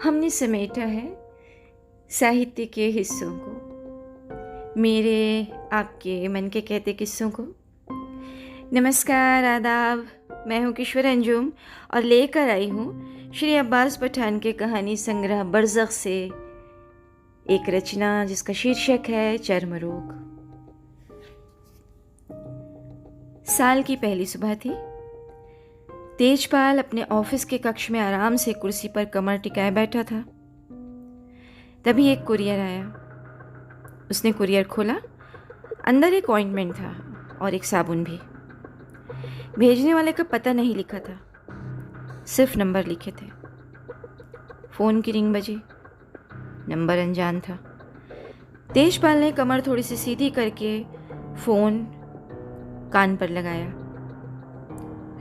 हमने समेटा है साहित्य के हिस्सों को, मेरे आपके मन के कहते किस्सों को। नमस्कार, आदाब। मैं हूँ किश्वर अंजुम और लेकर आई हूँ श्री अब्बास पठान के कहानी संग्रह बरज़ख से एक रचना जिसका शीर्षक है चर्म रोग। साल की पहली सुबह थी। तेजपाल अपने ऑफिस के कक्ष में आराम से कुर्सी पर कमर टिकाए बैठा था। तभी एक कुरियर आया। उसने कुरियर खोला। अंदर एक ऑइंटमेंट था और एक साबुन भी। भेजने वाले का पता नहीं लिखा था, सिर्फ नंबर लिखे थे। फ़ोन की रिंग बजी। नंबर अनजान था। तेजपाल ने कमर थोड़ी सी सीधी करके फ़ोन कान पर लगाया।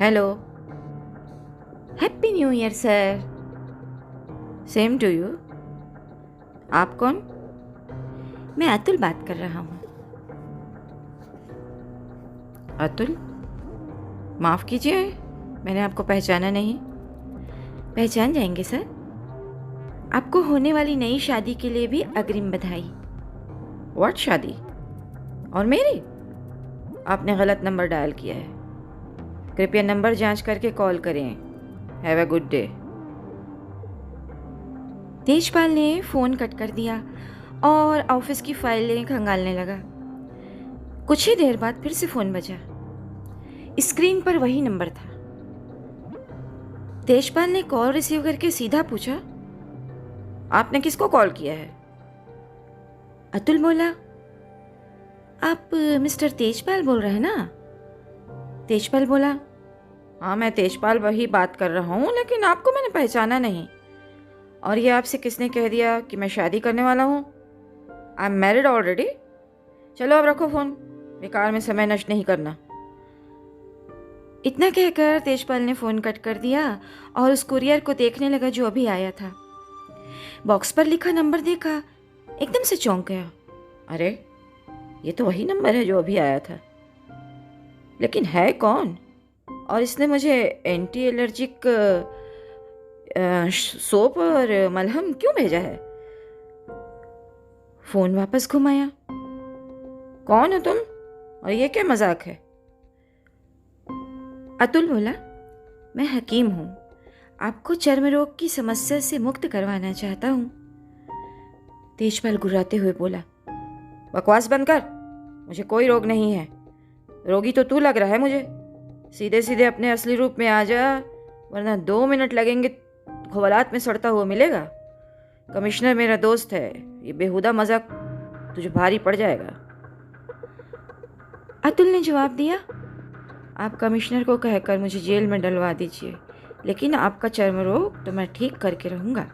Hello. Happy new year sir. Same to you. आप कौन? मैं अतुल बात कर रहा हूँ। अतुल? माफ़ कीजिए, मैंने आपको पहचाना नहीं। पहचान जाएंगे सर। आपको होने वाली नई शादी के लिए भी अग्रिम बधाई। व्हाट शादी? और मेरी? आपने गलत नंबर डायल किया है। कृपया नंबर जांच करके कॉल करें। Have a good day. Tejpal ने फ़ोन कट कर दिया और ऑफिस की फाइलें खंगालने लगा। कुछ ही देर बाद फिर से फ़ोन बजा। स्क्रीन पर वही नंबर था। तेजपाल ने कॉल रिसीव करके सीधा पूछा, आपने किसको कॉल किया है? अतुल बोला, आप मिस्टर तेजपाल बोल रहे हैं ना? तेजपाल बोला, हाँ मैं तेजपाल वही बात कर रहा हूँ, लेकिन आपको मैंने पहचाना नहीं। और ये आपसे किसने कह दिया कि मैं शादी करने वाला हूँ? I am married already. चलो अब रखो फ़ोन, बेकार में समय नष्ट नहीं करना। इतना कहकर तेजपाल ने फ़ोन कट कर दिया और उस कुरियर को देखने लगा जो अभी आया था। बॉक्स पर लिखा नंबर देखा, एकदम से चौंक गया। अरे, ये तो वही नंबर है जो अभी आया था। लेकिन है कौन? और इसने मुझे एंटी एलर्जिक सोप और मलहम क्यों भेजा है? फ़ोन वापस घुमाया। कौन हो तुम? और ये क्या मजाक है? अतुल बोला, मैं हकीम हूँ, आपको चर्म रोग की समस्या से मुक्त करवाना चाहता हूँ। तेजपाल गुर्राते हुए बोला, बकवास बंद कर, मुझे कोई रोग नहीं है। रोगी तो तू लग रहा है मुझे। सीधे सीधे अपने असली रूप में आ जा, वरना 2 मिनट लगेंगे खवलात में सड़ता हुआ मिलेगा। कमिश्नर मेरा दोस्त है, ये बेहुदा मजाक तुझे भारी पड़ जाएगा। अतुल ने जवाब दिया, आप कमिश्नर को कहकर मुझे जेल में डलवा दीजिए, लेकिन आपका चर्म रोग तो मैं ठीक करके रहूँगा।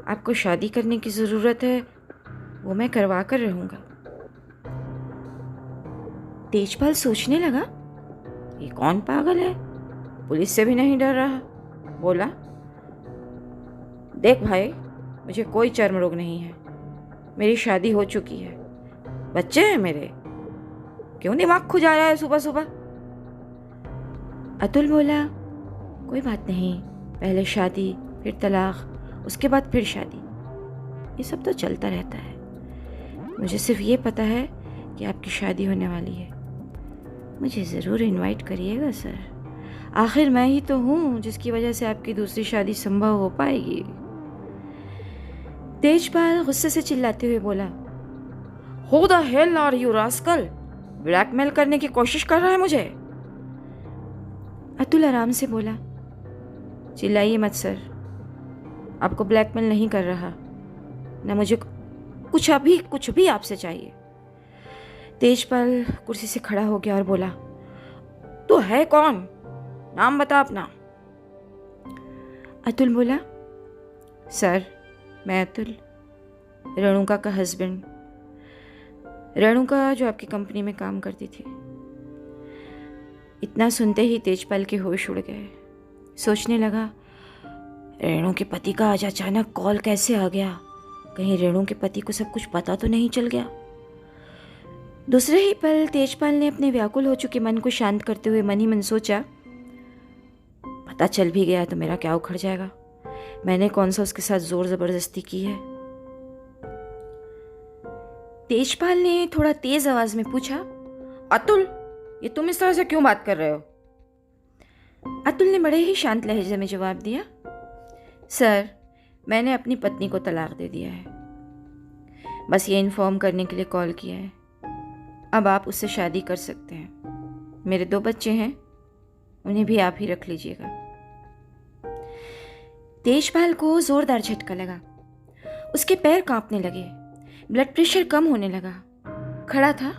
आपको शादी करने की ज़रूरत है, वो मैं करवा कर रहूँगा। तेजपाल सोचने लगा, ये कौन पागल है, पुलिस से भी नहीं डर रहा। बोला, देख भाई, मुझे कोई चर्म रोग नहीं है। मेरी शादी हो चुकी है, बच्चे हैं मेरे। क्यों दिमाग खुजा रहा है सुबह सुबह? अतुल बोला, कोई बात नहीं, पहले शादी, फिर तलाक, उसके बाद फिर शादी, ये सब तो चलता रहता है। मुझे सिर्फ ये पता है कि आपकी शादी होने वाली है। मुझे ज़रूर इनवाइट करिएगा सर। आखिर मैं ही तो हूँ जिसकी वजह से आपकी दूसरी शादी संभव हो पाएगी। तेजपाल गुस्से से चिल्लाते हुए बोला, Who the hell are you rascal? Blackmail करने की कोशिश कर रहा है मुझे? अतुल आराम से बोला, चिल्लाइए मत सर, आपको ब्लैकमेल नहीं कर रहा, न मुझे कुछ भी आपसे चाहिए। तेजपाल कुर्सी से खड़ा हो गया और बोला, तो है कौन? नाम बता अपना। अतुल बोला, सर मैं अतुल, रेणुका का हस्बैंड। रेणुका जो आपकी कंपनी में काम करती थी। इतना सुनते ही तेजपाल के होश उड़ गए। सोचने लगा, रेणु के पति का आज अचानक कॉल कैसे आ गया? कहीं रेणु के पति को सब कुछ पता तो नहीं चल गया? दूसरे ही पल तेजपाल ने अपने व्याकुल हो चुके मन को शांत करते हुए मन ही मन सोचा, पता चल भी गया तो मेरा क्या उखड़ जाएगा। मैंने कौन सा उसके साथ जोर ज़बरदस्ती की है? तेजपाल ने थोड़ा तेज आवाज में पूछा, अतुल, ये तुम इस तरह से क्यों बात कर रहे हो? अतुल ने बड़े ही शांत लहजे में जवाब दिया, सर, मैंने अपनी पत्नी को तलाक दे दिया है। बस ये इन्फॉर्म करने के लिए कॉल किया है। अब आप उससे शादी कर सकते हैं। मेरे 2 बच्चे हैं, उन्हें भी आप ही रख लीजिएगा। तेजपाल को जोरदार झटका लगा। उसके पैर कांपने लगे, ब्लड प्रेशर कम होने लगा। खड़ा था,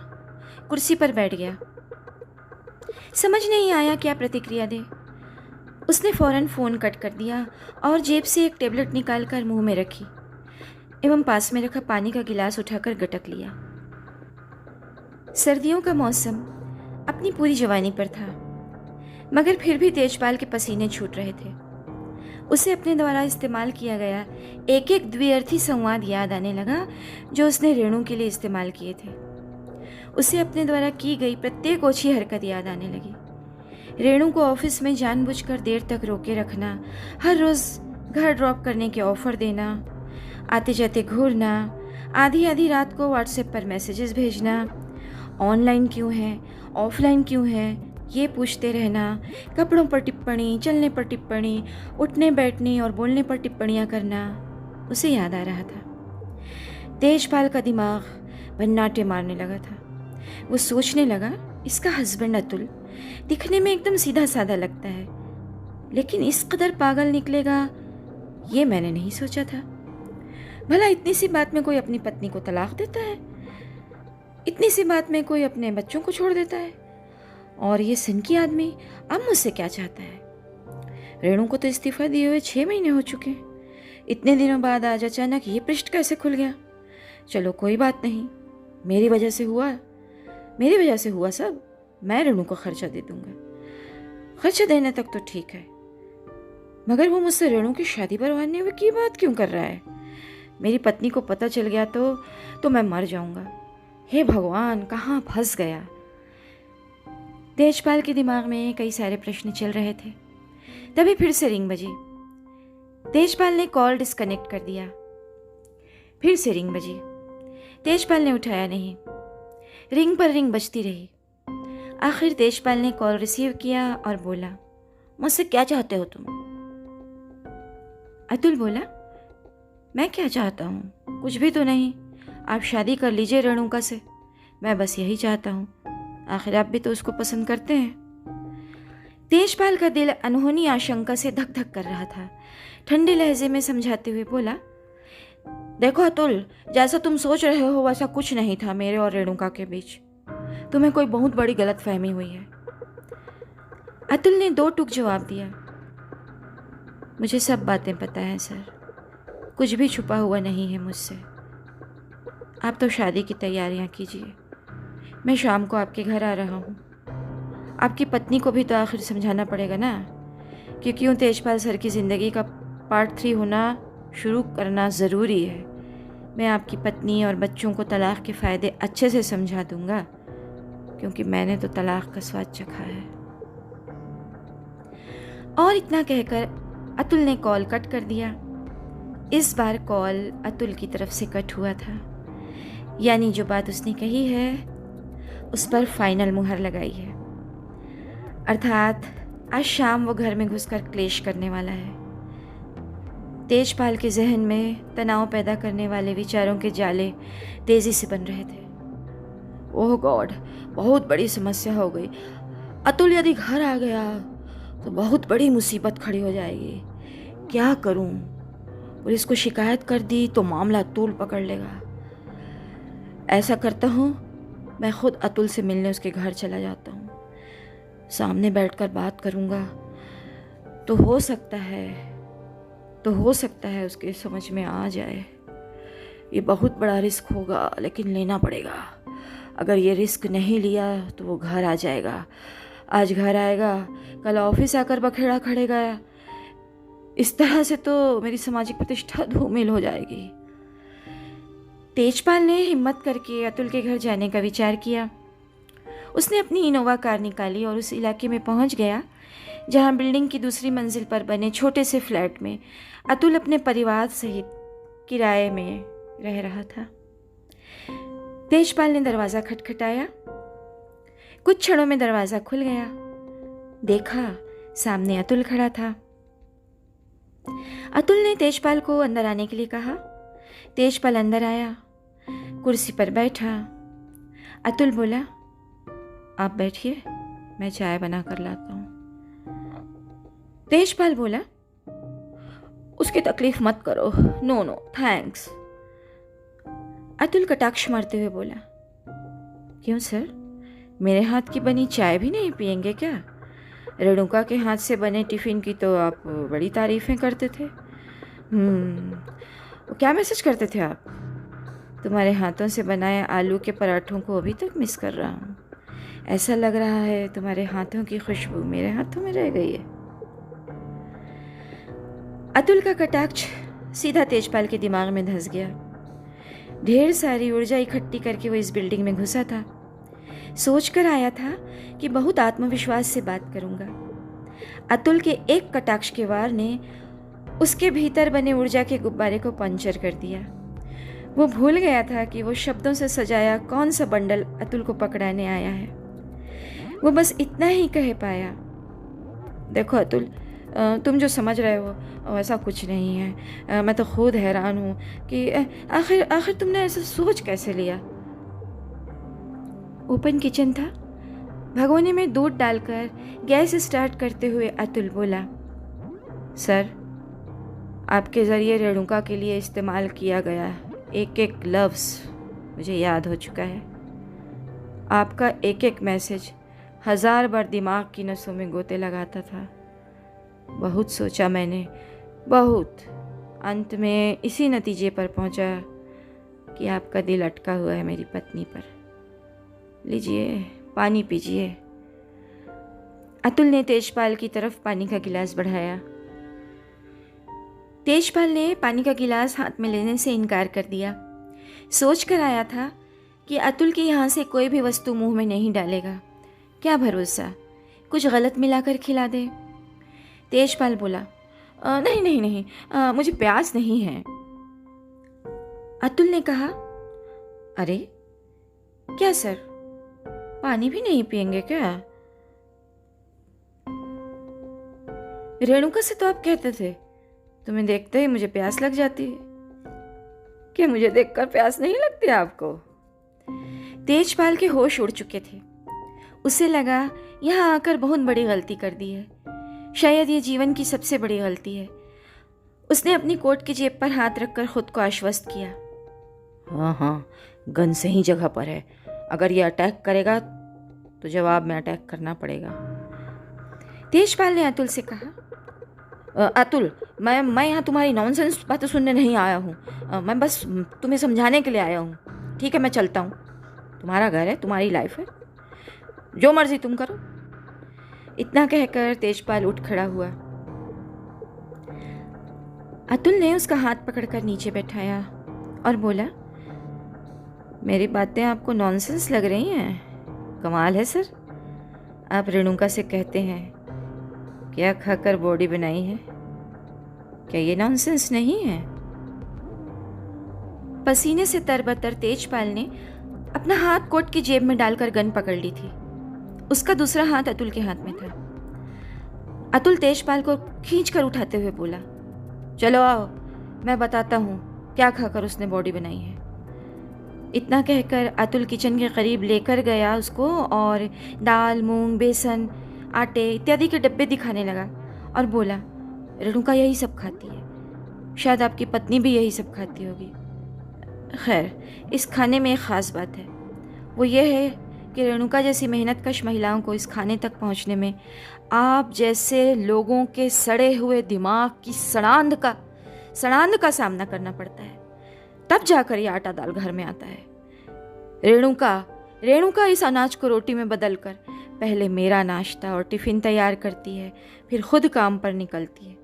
कुर्सी पर बैठ गया। समझ नहीं आया क्या प्रतिक्रिया दे। उसने फौरन फ़ोन कट कर दिया और जेब से एक टेबलेट निकालकर मुंह में रखी एवं पास में रखा पानी का गिलास उठाकर गटक लिया। सर्दियों का मौसम अपनी पूरी जवानी पर था, मगर फिर भी तेजपाल के पसीने छूट रहे थे। उसे अपने द्वारा इस्तेमाल किया गया एक एक द्व्यर्थी संवाद याद आने लगा जो उसने रेणु के लिए इस्तेमाल किए थे। उसे अपने द्वारा की गई प्रत्येक ओछी हरकत याद आने लगी। रेणु को ऑफिस में जानबूझकर देर तक रोके रखना, हर रोज़ घर ड्रॉप करने के ऑफर देना, आते जाते घूरना, आधी आधी रात को व्हाट्सएप पर मैसेजेस भेजना, ऑनलाइन क्यों है, ऑफलाइन क्यों है, ये पूछते रहना, कपड़ों पर टिप्पणी, चलने पर टिप्पणी, उठने बैठने और बोलने पर टिप्पणियाँ करना उसे याद आ रहा था। तेजपाल का दिमाग भन्नाटे मारने लगा था। वो सोचने लगा, इसका हस्बैंड अतुल दिखने में एकदम सीधा साधा लगता है, लेकिन इस कदर पागल निकलेगा ये मैंने नहीं सोचा था। भला इतनी सी बात में कोई अपनी पत्नी को तलाक देता है? इतनी सी बात में कोई अपने बच्चों को छोड़ देता है? और ये सनकी आदमी अब मुझसे क्या चाहता है? रेणु को तो इस्तीफा दिए हुए 6 महीने हो चुके हैं। इतने दिनों बाद आज अचानक ये पृष्ठ कैसे खुल गया? चलो कोई बात नहीं, मेरी वजह से हुआ सब। मैं रेणु को खर्चा दे दूंगा। खर्चा देने तक तो ठीक है, मगर वो मुझसे रेणु की शादी परवाने हुए की बात क्यों कर रहा है? मेरी पत्नी को पता चल गया तो मैं मर जाऊंगा। हे भगवान, कहाँ फंस गया? तेजपाल के दिमाग में कई सारे प्रश्न चल रहे थे। तभी फिर से रिंग बजी। तेजपाल ने कॉल डिस्कनेक्ट कर दिया। फिर से रिंग बजी। तेजपाल ने उठाया नहीं। रिंग पर रिंग बजती रही। आखिर तेजपाल ने कॉल रिसीव किया और बोला, मुझसे क्या चाहते हो तुम? अतुल बोला, मैं क्या चाहता हूँ? कुछ भी तो नहीं। आप शादी कर लीजिए रेणुका से, मैं बस यही चाहता हूँ। आखिर आप भी तो उसको पसंद करते हैं। तेजपाल का दिल अनहोनी आशंका से धक धक कर रहा था। ठंडे लहजे में समझाते हुए बोला, देखो अतुल, जैसा तुम सोच रहे हो वैसा कुछ नहीं था मेरे और रेणुका के बीच। तुम्हें कोई बहुत बड़ी गलतफहमी हुई है। अतुल ने 2 टूक जवाब दिया, मुझे सब बातें पता है सर, कुछ भी छुपा हुआ नहीं है मुझसे। आप तो शादी की तैयारियां कीजिए, मैं शाम को आपके घर आ रहा हूँ। आपकी पत्नी को भी तो आखिर समझाना पड़ेगा ना कि क्यों तेजपाल सर की ज़िंदगी का पार्ट 3 होना शुरू करना ज़रूरी है। मैं आपकी पत्नी और बच्चों को तलाक के फ़ायदे अच्छे से समझा दूंगा, क्योंकि मैंने तो तलाक का स्वाद चखा है। और इतना कहकर अतुल ने कॉल कट कर दिया। इस बार कॉल अतुल की तरफ से कट हुआ था, यानी जो बात उसने कही है उस पर फाइनल मुहर लगाई है। अर्थात आज शाम वो घर में घुसकर क्लेश करने वाला है। तेजपाल के जहन में तनाव पैदा करने वाले विचारों के जाले तेजी से बन रहे थे। ओह गॉड, बहुत बड़ी समस्या हो गई। अतुल यदि घर आ गया तो बहुत बड़ी मुसीबत खड़ी हो जाएगी। क्या करूं? पुलिस को शिकायत कर दी तो मामला तूल पकड़ लेगा। ऐसा करता हूं, मैं खुद अतुल से मिलने उसके घर चला जाता हूं। सामने बैठकर बात करूंगा तो हो सकता है उसके समझ में आ जाए। ये बहुत बड़ा रिस्क होगा, लेकिन लेना पड़ेगा। अगर ये रिस्क नहीं लिया तो वो घर आ जाएगा। आज घर आएगा, कल ऑफिस आकर बखेड़ा खड़ेगा। इस तरह से तो मेरी सामाजिक प्रतिष्ठा धूमिल हो जाएगी। तेजपाल ने हिम्मत करके अतुल के घर जाने का विचार किया। उसने अपनी इनोवा कार निकाली और उस इलाके में पहुंच गया जहाँ बिल्डिंग की दूसरी मंजिल पर बने छोटे से फ्लैट में अतुल अपने परिवार सहित किराए में रह रहा था। तेजपाल ने दरवाज़ा खटखटाया। कुछ क्षणों में दरवाज़ा खुल गया। देखा, सामने अतुल खड़ा था। अतुल ने तेजपाल को अंदर आने के लिए कहा। तेजपाल अंदर आया, कुर्सी पर बैठा। अतुल बोला, आप बैठिए, मैं चाय बना कर लाता हूँ। तेजपाल बोला, उसकी तकलीफ मत करो, नो नो थैंक्स। अतुल कटाक्ष मारते हुए बोला, क्यों सर, मेरे हाथ की बनी चाय भी नहीं पियेंगे क्या? रेणुका के हाथ से बने टिफ़िन की तो आप बड़ी तारीफ़ें करते थे। क्या मैसेज करते थे आप? तुम्हारे हाथों से बनाए आलू के पराठों को अभी तक मिस कर रहा हूँ। ऐसा लग रहा है तुम्हारे हाथों की खुशबू मेरे हाथों में रह गई है। अतुल का कटाक्ष सीधा तेजपाल के दिमाग में धंस गया। ढेर सारी ऊर्जा इकट्ठी करके वो इस बिल्डिंग में घुसा था। सोच कर आया था कि बहुत आत्मविश्वास से बात करूंगा। अतुल के एक कटाक्ष के वार ने उसके भीतर बने ऊर्जा के गुब्बारे को पंचर कर दिया। वो भूल गया था कि वो शब्दों से सजाया कौन सा बंडल अतुल को पकड़ाने आया है। वो बस इतना ही कह पाया, देखो अतुल, तुम जो समझ रहे हो ऐसा कुछ नहीं है। मैं तो खुद हैरान हूँ कि आखिर तुमने ऐसा सोच कैसे लिया। ओपन किचन था। भगोने में दूध डालकर गैस स्टार्ट करते हुए अतुल बोला, सर, आपके ज़रिए रेणुका के लिए इस्तेमाल किया गया एक एक लफ्ज़ मुझे याद हो चुका है। आपका एक एक मैसेज 1000 बार दिमाग की नसों में गोते लगाता था। बहुत सोचा मैंने, बहुत। अंत में इसी नतीजे पर पहुंचा कि आपका दिल अटका हुआ है मेरी पत्नी पर। लीजिए, पानी पीजिए। अतुल ने तेजपाल की तरफ पानी का गिलास बढ़ाया। तेजपाल ने पानी का गिलास हाथ में लेने से इनकार कर दिया। सोच कर आया था कि अतुल के यहाँ से कोई भी वस्तु मुंह में नहीं डालेगा। क्या भरोसा, कुछ गलत मिलाकर खिला दे। तेजपाल बोला, नहीं नहीं नहीं, मुझे प्यास नहीं है। अतुल ने कहा, अरे क्या सर, पानी भी नहीं पियेंगे क्या? रेणुका से तो आप कहते थे तुम्हें देखते ही मुझे प्यास लग जाती है। क्या मुझे देखकर प्यास नहीं लगती आपको? तेजपाल के होश उड़ चुके थे। उसे लगा यहाँ आकर बहुत बड़ी गलती कर दी है। शायद ये जीवन की सबसे बड़ी गलती है। उसने अपनी कोट की जेब पर हाथ रखकर खुद को आश्वस्त किया। हाँ हाँ, गन सही जगह पर है। अगर ये अटैक करेगा तो जवाब में अटैक करना पड़ेगा। तेजपाल ने अतुल से कहा, अतुल, मैं यहाँ तुम्हारी नॉनसेंस बातें सुनने नहीं आया हूँ। मैं बस तुम्हें समझाने के लिए आया हूँ। ठीक है, मैं चलता हूँ। तुम्हारा घर है, तुम्हारी लाइफ है, जो मर्जी तुम करो। इतना कहकर तेजपाल उठ खड़ा हुआ। अतुल ने उसका हाथ पकड़कर नीचे बैठाया और बोला, मेरी बातें आपको नॉनसेंस लग रही हैं? कमाल है सर, आप रेणुका से कहते हैं क्या खाकर बॉडी बनाई है? क्या ये नॉनसेंस नहीं है? पसीने से तरबतर तेजपाल ने अपना हाथ कोट की जेब में डालकर गन पकड़ ली थी। उसका दूसरा हाथ अतुल के हाथ में था। अतुल तेजपाल को खींचकर उठाते हुए बोला, चलो आओ, मैं बताता हूँ क्या खाकर उसने बॉडी बनाई है। इतना कहकर अतुल किचन के करीब लेकर गया उसको और दाल, मूंग, बेसन, आटे इत्यादि के डब्बे दिखाने लगा और बोला, रेणुका यही सब खाती है, शायद आपकी पत्नी भी यही सब खाती होगी। खैर, इस खाने में एक ख़ास बात है, वो ये है कि रेणुका जैसी मेहनतकश महिलाओं को इस खाने तक पहुंचने में आप जैसे लोगों के सड़े हुए दिमाग की सड़ांध का सामना करना पड़ता है। तब जाकर ये आटा दाल घर में आता है। रेणुका इस अनाज को रोटी में बदलकर पहले मेरा नाश्ता और टिफ़िन तैयार करती है, फिर खुद काम पर निकलती है।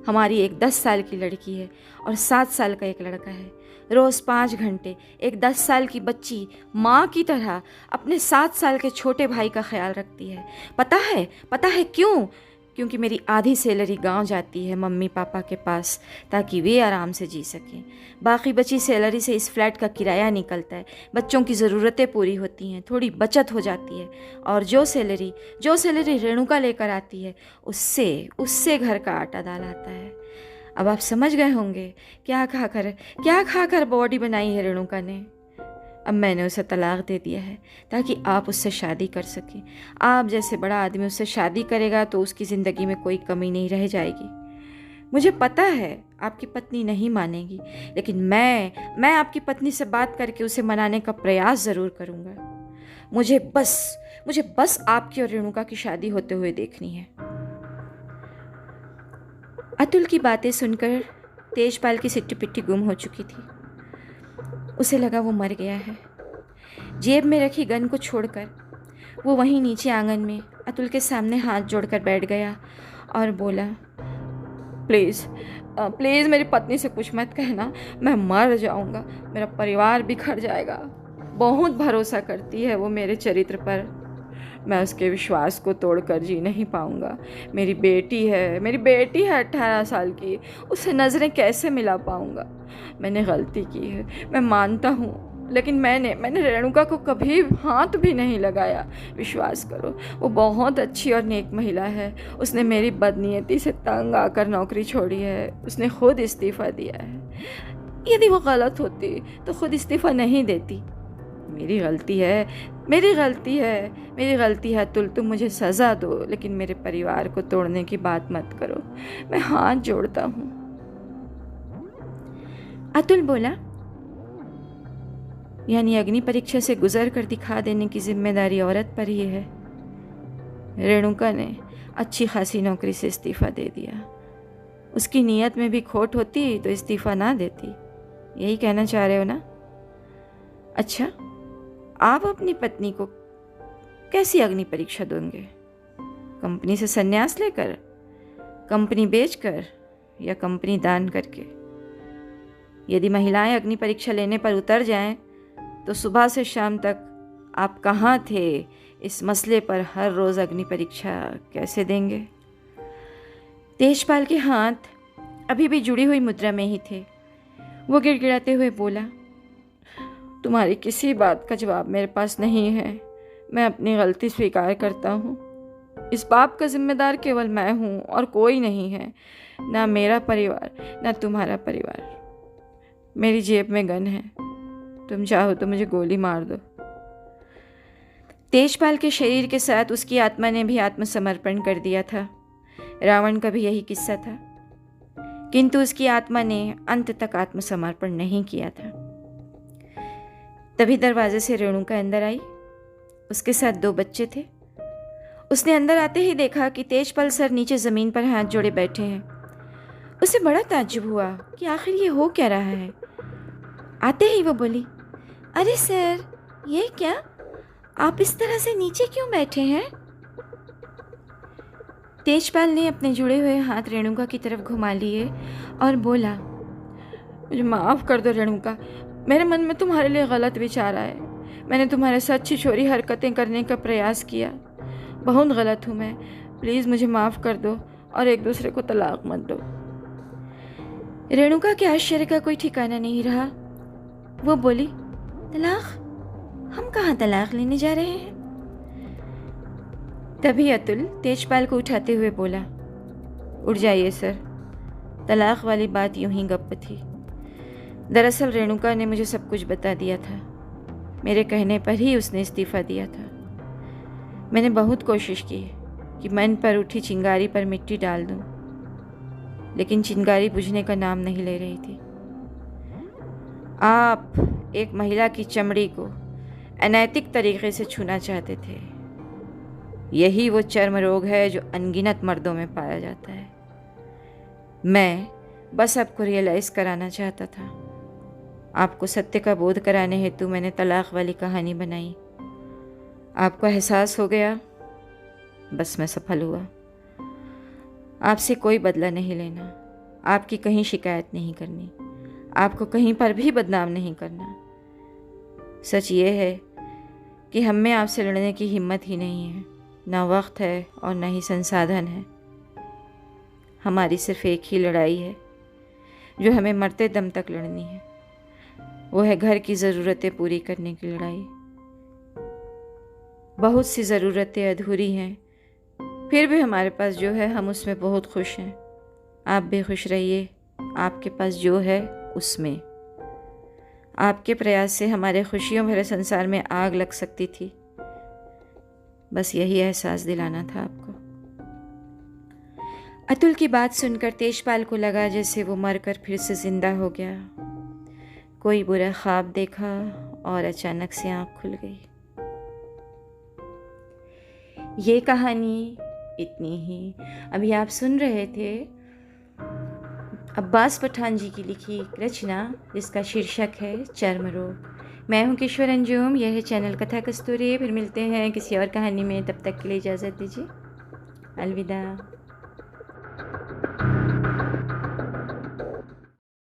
हमारी एक 10 साल की लड़की है और 7 साल का एक लड़का है। रोज़ 5 घंटे एक 10 साल की बच्ची माँ की तरह अपने 7 साल के छोटे भाई का ख्याल रखती है। पता है क्यों? क्योंकि मेरी आधी सैलरी गांव जाती है मम्मी पापा के पास, ताकि वे आराम से जी सकें। बाकी बची सैलरी से इस फ्लैट का किराया निकलता है, बच्चों की ज़रूरतें पूरी होती हैं, थोड़ी बचत हो जाती है, और जो सैलरी रेणुका लेकर आती है उससे उससे घर का आटा दाल आता है। अब आप समझ गए होंगे क्या खाकर बॉडी बनाई है रेणुका ने। अब मैंने उसे तलाक दे दिया है ताकि आप उससे शादी कर सकें। आप जैसे बड़ा आदमी उससे शादी करेगा तो उसकी ज़िंदगी में कोई कमी नहीं रह जाएगी। मुझे पता है आपकी पत्नी नहीं मानेगी, लेकिन मैं आपकी पत्नी से बात करके उसे मनाने का प्रयास ज़रूर करूँगा। मुझे बस आपकी और रेणुका की शादी होते हुए देखनी है। अतुल की बातें सुनकर तेजपाल की सिट्टी पिट्टी गुम हो चुकी थी। उसे लगा वो मर गया है। जेब में रखी गन को छोड़कर वो वहीं नीचे आंगन में अतुल के सामने हाथ जोड़कर बैठ गया और बोला, प्लीज़ मेरी पत्नी से कुछ मत कहना, मैं मर जाऊंगा, मेरा परिवार बिखर जाएगा। बहुत भरोसा करती है वो मेरे चरित्र पर, मैं उसके विश्वास को तोड़कर जी नहीं पाऊंगा। मेरी बेटी है 18 साल की, उससे नज़रें कैसे मिला पाऊंगा। मैंने गलती की है, मैं मानता हूँ, लेकिन मैंने रेणुका को कभी हाथ भी नहीं लगाया। विश्वास करो, वो बहुत अच्छी और नेक महिला है। उसने मेरी बदनीयती से तंग आकर नौकरी छोड़ी है, उसने खुद इस्तीफ़ा दिया है। यदि वो गलत होती तो खुद इस्तीफ़ा नहीं देती। मेरी गलती है अतुल, तुम मुझे सज़ा दो, लेकिन मेरे परिवार को तोड़ने की बात मत करो, मैं हाथ जोड़ता हूँ। अतुल बोला, यानी अग्नि परीक्षा से गुजर कर दिखा देने की जिम्मेदारी औरत पर ही है। रेणुका ने अच्छी खासी नौकरी से इस्तीफ़ा दे दिया। उसकी नीयत में भी खोट होती तो इस्तीफ़ा ना देती, यही कहना चाह रहे हो ना? अच्छा, आप अपनी पत्नी को कैसी अग्नि परीक्षा दोगे? कंपनी से संन्यास लेकर, कंपनी बेचकर, या कंपनी दान करके? यदि महिलाएं अग्नि परीक्षा लेने पर उतर जाएं तो सुबह से शाम तक आप कहाँ थे, इस मसले पर हर रोज़ अग्नि परीक्षा कैसे देंगे? तेजपाल के हाथ अभी भी जुड़ी हुई मुद्रा में ही थे। वो गिड़गिड़ाते हुए बोला, तुम्हारी किसी बात का जवाब मेरे पास नहीं है। मैं अपनी गलती स्वीकार करता हूँ। इस पाप का जिम्मेदार केवल मैं हूँ और कोई नहीं है, ना मेरा परिवार ना तुम्हारा परिवार। मेरी जेब में गन है, तुम चाहो तो मुझे गोली मार दो। तेजपाल के शरीर के साथ उसकी आत्मा ने भी आत्मसमर्पण कर दिया था। रावण का भी यही किस्सा था, किंतु उसकी आत्मा ने अंत तक आत्मसमर्पण नहीं किया था। तभी दरवाजे से रेणुका अंदर आई। उसके साथ 2 बच्चे थे। उसने अंदर आते ही देखा कि तेजपाल सर नीचे ज़मीन पर हाथ जोड़े बैठे हैं। उसे बड़ा ताज्जुब हुआ कि आखिर ये हो क्या रहा है। आते ही वो बोली, अरे सर, ये क्या, आप इस तरह से नीचे क्यों बैठे हैं? तेजपाल ने अपने जुड़े हुए हाथ रेणुका की तरफ घुमा लिए और बोला, मुझे माफ़ कर दो रेणुका, मेरे मन में तुम्हारे लिए गलत विचार आए। मैंने तुम्हारे साथ छिछोरी हरकतें करने का प्रयास किया। बहुत गलत हूँ मैं, प्लीज़ मुझे माफ़ कर दो और एक दूसरे को तलाक मत दो। रेणुका के आश्चर्य का कोई ठिकाना नहीं रहा। वो बोली, तलाक? हम कहाँ तलाक लेने जा रहे हैं? तभी अतुल तेजपाल को उठाते हुए बोला, उठ जाइए सर, तलाक वाली बात यूं ही गप्प थी। दरअसल रेणुका ने मुझे सब कुछ बता दिया था। मेरे कहने पर ही उसने इस्तीफ़ा दिया था। मैंने बहुत कोशिश की कि मन पर उठी चिंगारी पर मिट्टी डाल दूं, लेकिन चिंगारी बुझने का नाम नहीं ले रही थी। आप एक महिला की चमड़ी को अनैतिक तरीके से छूना चाहते थे। यही वो चर्म रोग है जो अनगिनत मर्दों में पाया जाता है। मैं बस आपको रियलाइज़ कराना चाहता था। आपको सत्य का बोध कराने हेतु मैंने तलाक वाली कहानी बनाई। आपको एहसास हो गया, बस मैं सफल हुआ। आपसे कोई बदला नहीं लेना, आपकी कहीं शिकायत नहीं करनी, आपको कहीं पर भी बदनाम नहीं करना। सच ये है कि हम में आपसे लड़ने की हिम्मत ही नहीं है, ना वक्त है और ना ही संसाधन है। हमारी सिर्फ एक ही लड़ाई है जो हमें मरते दम तक लड़नी है। वो है घर की ज़रूरतें पूरी करने की लड़ाई। बहुत सी ज़रूरतें अधूरी हैं, फिर भी हमारे पास जो है हम उसमें बहुत खुश हैं। आप भी खुश रहिए आपके पास जो है उसमें। आपके प्रयास से हमारे खुशियों भरे संसार में आग लग सकती थी, बस यही एहसास दिलाना था आपको। अतुल की बात सुनकर तेजपाल को लगा जैसे वो मरकर फिर से जिंदा हो गया। कोई बुरा ख्वाब देखा और अचानक से आँख खुल गई। ये कहानी इतनी ही। अभी आप सुन रहे थे अब्बास पठान जी की लिखी एक रचना जिसका शीर्षक है चर्म रोग। मैं हूँ किशोर अंजुम, यह है चैनल कथा कस्तूरी। फिर मिलते हैं किसी और कहानी में, तब तक के लिए इजाज़त दीजिए। अलविदा।